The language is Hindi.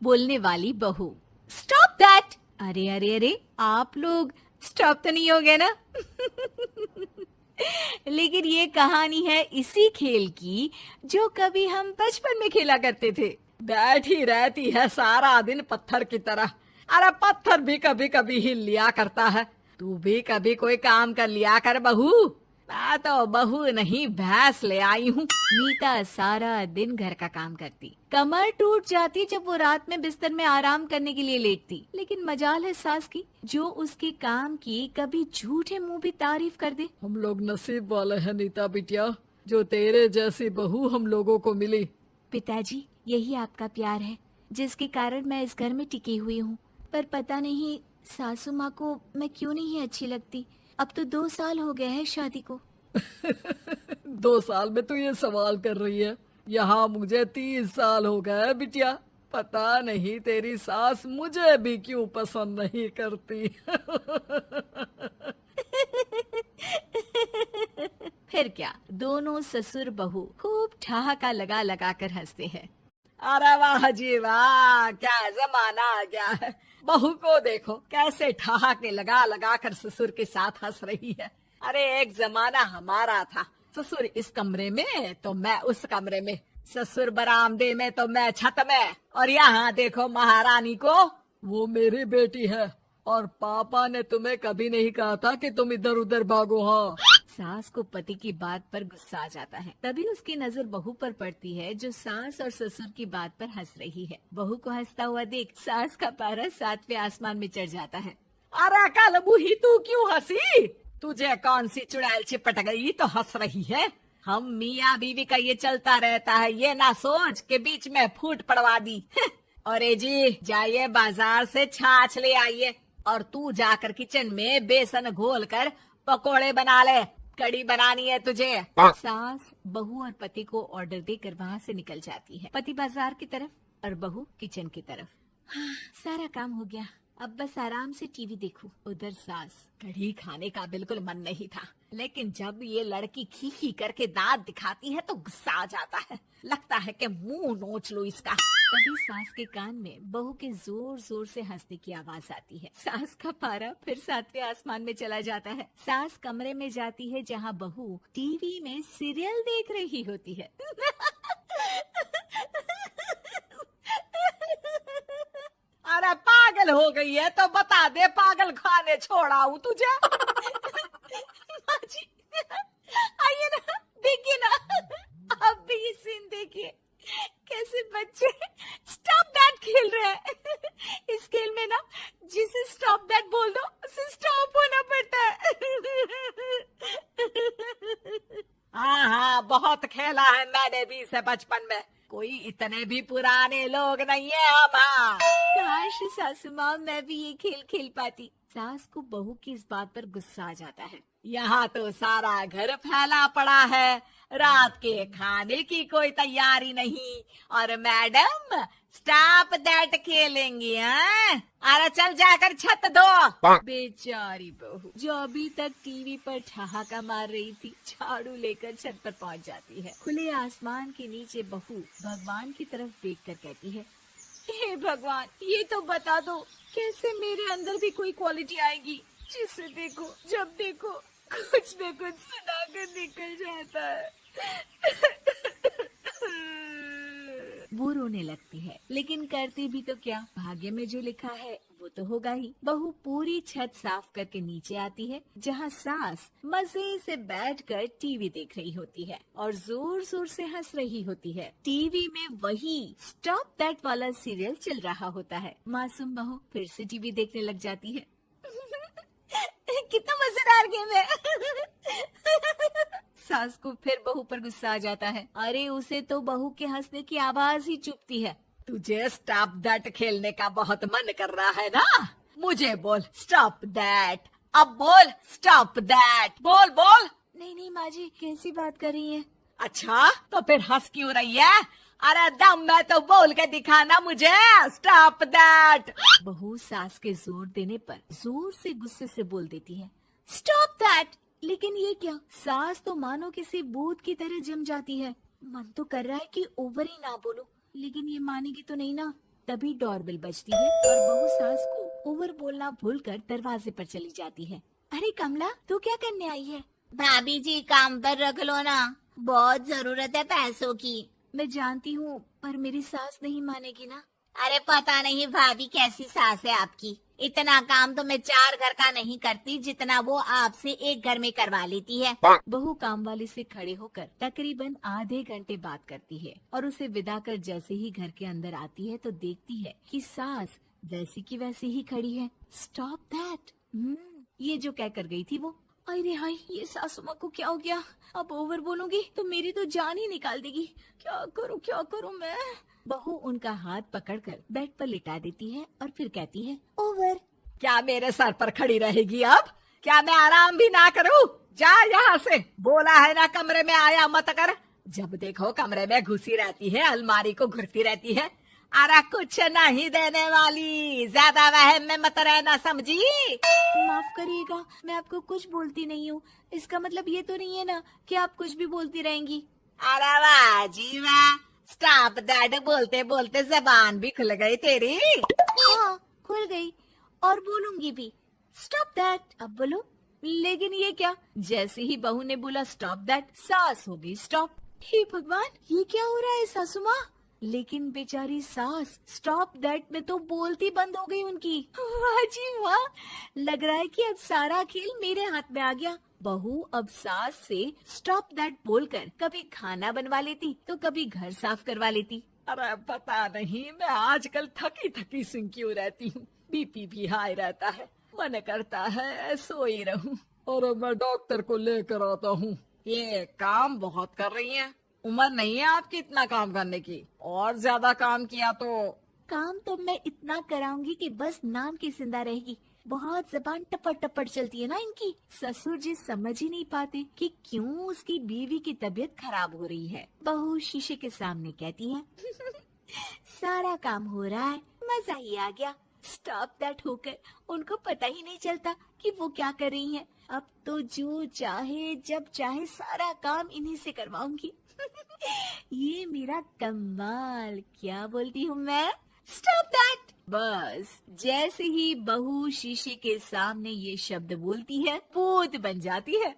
बोलने वाली बहू। Stop that. अरे अरे अरे, आप लोग स्टॉप तो नहीं हो गए ना? लेकिन ये कहानी है इसी खेल की जो कभी हम बचपन में खेला करते थे। बैठी रहती है सारा दिन पत्थर की तरह। अरे पत्थर भी कभी कभी हिल लिया करता है। तू भी कभी कोई काम कर लिया कर बहू। मैं तो बहू नहीं भैंस ले आई हूँ। नीता सारा दिन घर का काम करती, कमर टूट जाती जब वो रात में बिस्तर में आराम करने के लिए लेटती। लेकिन मजाल है सास की, जो उसके काम की कभी झूठे मुंह भी तारीफ कर दे। हम लोग नसीब वाले हैं नीता बिटिया, जो तेरे जैसी बहू हम लोगों को मिली। पिताजी, यही आपका प्यार है जिसके कारण मैं इस घर में टिकी हुई हूँ। पर पता नहीं सासू माँ को मैं क्यों नहीं अच्छी लगती। अब तो 2 साल हो गए हैं शादी को। 2 साल में तू ये सवाल कर रही है? यहाँ मुझे 30 साल हो गए बिटिया। पता नहीं तेरी सास मुझे भी क्यों पसंद नहीं करती। फिर क्या, दोनों ससुर बहू खूब ठहाका लगा लगा कर हंसते हैं। अरे वाह जी वाह, क्या जमाना आ गया है। बहू को देखो कैसे ठहाके लगा लगा कर ससुर के साथ हंस रही है। अरे एक जमाना हमारा था, ससुर इस कमरे में तो मैं उस कमरे में, ससुर बरामदे में तो मैं छत में। और यहाँ देखो महारानी को, वो मेरी बेटी है और पापा ने तुम्हें कभी नहीं कहा था कि तुम इधर उधर भागो। हाँ, सास को पति की बात पर गुस्सा आ जाता है। तभी उसकी नजर बहू पर पड़ती है जो सास और ससुर की बात पर हंस रही है। बहू को हंसता हुआ देख सास का पारा 7वें आसमान में चढ़ जाता है। अरे कल बूही तू क्यों हंसी? तुझे कौन सी चुड़ैल चिपट गई तो हंस रही है? हम मियाँ बीवी का ये चलता रहता है, ये ना सोच के बीच में फूट पड़वा दी। अरे जी जाइए बाजार से छाछ ले आइए और तू जाकर किचन में बेसन घोल कर पकोड़े बना ले, कड़ी बनानी है तुझे। सास बहू और पति को ऑर्डर देकर वहाँ से निकल जाती है। पति बाजार की तरफ और बहू किचन की तरफ। हाँ, सारा काम हो गया, अब बस आराम से टीवी देखूं। उधर सास, कढ़ी खाने का बिल्कुल मन नहीं था, लेकिन जब ये लड़की खी खी करके दांत दिखाती है तो गुस्सा आ जाता है। लगता है कि मुंह नोच लो इसका। तभी सास के कान में बहू के जोर जोर से हंसने की आवाज आती है। सास का पारा फिर 7वें आसमान में चला जाता है। सास कमरे में जाती है जहाँ बहू टीवी में सीरियल देख रही होती है। अरे पागल हो गई है तो बता दे, पागल खाने छोड़ाऊं तुझे? माँ जी, आइए ना, देखिए ना, आप भी ये सीन देखिए, कैसे बच्चे स्टॉप दैट खेल रहे हैं। इस खेल में ना जिसे स्टॉप दैट बोल दो उसे स्टॉप होना पड़ता है। हाँ हाँ, बहुत खेला है मैंने भी इसे बचपन में। कोई इतने भी पुराने लोग नहीं है हम। हाँ, काश सासू माँ मैं भी ये खेल खेल पाती। सास को बहू की इस बात पर गुस्सा आ जाता है। यहाँ तो सारा घर फैला पड़ा है, रात के खाने की कोई तैयारी नहीं, और मैडम स्टॉप दैट खेलेंगी। हैं? अरे चल जाकर छत धो। बेचारी बहू जो अभी तक टीवी पर ठहाका मार रही थी, झाड़ू लेकर छत पर पहुंच जाती है। खुले आसमान के नीचे बहू भगवान की तरफ देखकर कहती है, हे भगवान, ये तो बता दो कैसे मेरे अंदर भी कोई क्वालिटी आएगी जिसे देखो जब देखो कुछ न कुछ सुनाकर निकल जाता है। वो रोने लगती है, लेकिन करती भी तो क्या, भाग्य में जो लिखा है वो तो होगा ही। बहू पूरी छत साफ करके नीचे आती है जहाँ सास मजे से बैठकर टीवी देख रही होती है और जोर जोर से हंस रही होती है। टीवी में वही स्टॉप दैट वाला सीरियल चल रहा होता है। मासूम बहू फिर से टीवी देखने लग जाती है। कितना मजेदार गेम है। सास को फिर बहू पर गुस्सा आ जाता है। अरे उसे तो बहू के हंसने की आवाज ही चुभती है। तुझे स्टॉप दैट खेलने का बहुत मन कर रहा है ना? मुझे बोल स्टॉप दैट, अब बोल स्टॉप दैट, बोल बोल। नहीं नहीं माँ जी, कैसी बात कर रही हैं? अच्छा तो फिर हंस क्यों रही है? अरे दम में तो बोल के दिखाना मुझे स्टॉप दैट। बहू सास के जोर देने पर जोर से गुस्से से बोल देती है, स्टॉप दैट। लेकिन ये क्या, सास तो मानो किसी भूत की तरह जम जाती है। मन तो कर रहा है कि ओवर ही ना बोलो, लेकिन ये मानेगी तो नहीं ना। तभी डोरबेल बजती है और बहू सास को ओवर बोलना भूलकर दरवाजे पर चली जाती है। अरे कमला, तू क्या करने आई है? भाभी जी काम पर रख लो ना, बहुत जरूरत है पैसों की। मैं जानती हूँ, पर मेरी सास नहीं मानेगी ना। अरे पता नहीं भाभी कैसी सास है आपकी, इतना काम तो मैं 4 घर का नहीं करती जितना वो आपसे एक घर में करवा लेती है। बहू काम वाली से खड़े होकर तकरीबन आधे घंटे बात करती है और उसे विदा कर जैसे ही घर के अंदर आती है तो देखती है कि सास वैसी की वैसी ही खड़ी है। स्टॉप दैट, ये जो कह कर गई थी वो। अरे हाय, ये सासू माँ को क्या हो गया? अब ओवर बोलूंगी तो मेरी तो जान ही निकाल देगी। क्या करूँ मैं? बहू उनका हाथ पकड़कर बेड पर लिटा देती है और फिर कहती है, ओवर। क्या मेरे सर पर खड़ी रहेगी अब? क्या मैं आराम भी ना करूं? जा यहाँ से, बोला है ना कमरे में आया मत कर। जब देखो कमरे में घुसी रहती है, अलमारी को घुरती रहती है। अरे कुछ नहीं देने वाली, ज्यादा वहम में मत रहना, समझी? माफ करिएगा, मैं आपको कुछ बोलती नहीं हूँ। इसका मतलब ये तो नहीं है ना कि आप कुछ भी बोलती रहेंगी। अरे वाह जी वाह, स्टॉप दैट बोलते बोलते जबान भी खुल गई तेरी। हाँ, खुल गई और बोलूंगी भी। स्टॉप दैट, अब बोलो। लेकिन ये क्या? जैसे ही बहू ने बोला स्टॉप दैट, सास हो गई स्टॉप। हे भगवान, ये क्या हो रहा है सासू माँ? लेकिन बेचारी सास स्टॉप दैट में तो बोलती बंद हो गई उनकी। वाह जी वाह, लग रहा है कि अब सारा खेल मेरे हाथ में आ गया। बहू अब सास से स्टॉप दैट बोलकर कभी खाना बनवा लेती तो कभी घर साफ करवा लेती। अरे पता नहीं, मैं आजकल थकी थकी सी क्यों रहती हूँ। बीपी भी हाई रहता है, मन करता है सोई रहूं। और मैं डॉक्टर को लेकर आता हूँ। ये काम बहुत कर रही हैं, उम्र नहीं है आपकी इतना काम करने की। और ज्यादा काम किया तो काम तो मैं इतना कराऊंगी कि बस नाम की जिंदा रहेगी। बहुत जबान टपट टपट चलती है ना इनकी। ससुर जी समझ ही नहीं पाते कि क्यों उसकी बीवी की तबीयत खराब हो रही है। बहू शीशे के सामने कहती है, सारा काम हो रहा है, मजा ही आ गया। स्टॉप दैट होकर उनको पता ही नहीं चलता कि वो क्या कर रही हैं। अब तो जो चाहे जब चाहे सारा काम इन्हीं से करवाऊंगी। ये मेरा कमाल, क्या बोलती हूँ मैं? Stop that. बस जैसे ही बहू शीशे के सामने ये शब्द बोलती है, भूत बन जाती है।